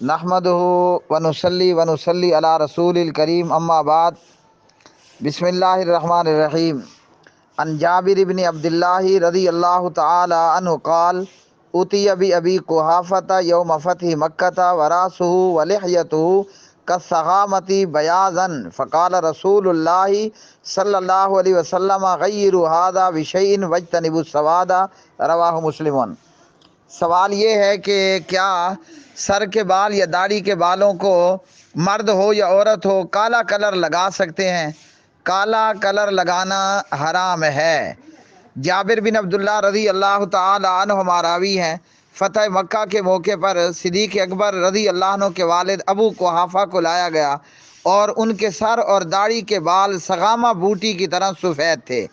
نحمدہ ونصلی ونصلی علی رسول الکریم اما بعد بسم اللہ الرحمن الرحیم عن جابر بن عبداللہ رضی اللہ تعالی عنہ قال اتی ابی قحافۃ یوم فتح مکہ وراسہ ولحیتہ کالسغامۃ بیاضا فقال رسول اللہ صلی اللہ علیہ وسلم غیروا ھذا بشیء واجتنبوا السواد، رواہ مسلم۔ سوال یہ ہے کہ کیا سر کے بال یا داڑھی کے بالوں کو مرد ہو یا عورت ہو کالا کلر لگا سکتے ہیں؟ کالا کلر لگانا حرام ہے۔ جابر بن عبداللہ رضی اللہ تعالی عنہ راوی ہیں، فتح مکہ کے موقع پر صدیق اکبر رضی اللہ عنہ کے والد ابو قحافہ کو لایا گیا اور ان کے سر اور داڑھی کے بال سغامہ بوٹی کی طرح سفید تھے،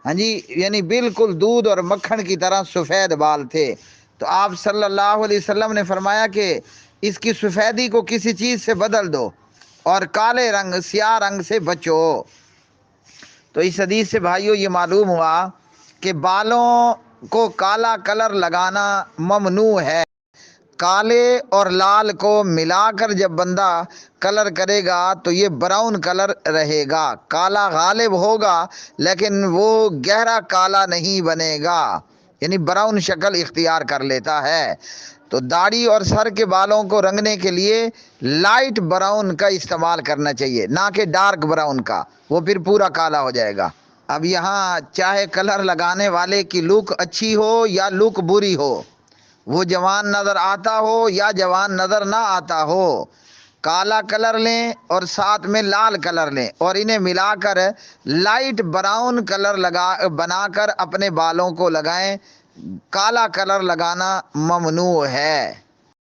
ہاں جی، یعنی بالکل دودھ اور مکھن کی طرح سفید بال تھے۔ تو آپ صلی اللہ علیہ وسلم نے فرمایا کہ اس کی سفیدی کو کسی چیز سے بدل دو اور کالے رنگ سیاہ رنگ سے بچو۔ تو اس حدیث سے بھائیو یہ معلوم ہوا کہ بالوں کو کالا کلر لگانا ممنوع ہے۔ کالے اور لال کو ملا کر جب بندہ کلر کرے گا تو یہ براؤن کلر رہے گا، کالا غالب ہوگا لیکن وہ گہرا کالا نہیں بنے گا، یعنی براؤن شکل اختیار کر لیتا ہے۔ تو داڑھی اور سر کے بالوں کو رنگنے کے لیے لائٹ براؤن کا استعمال کرنا چاہیے، نہ کہ ڈارک براؤن کا، وہ پھر پورا کالا ہو جائے گا۔ اب یہاں چاہے کلر لگانے والے کی لک اچھی ہو یا لک بری ہو، وہ جوان نظر آتا ہو یا جوان نظر نہ آتا ہو، کالا کلر لیں اور ساتھ میں لال کلر لیں اور انہیں ملا کر لائٹ براؤن کلر بنا کر اپنے بالوں کو لگائیں۔ کالا کلر لگانا ممنوع ہے۔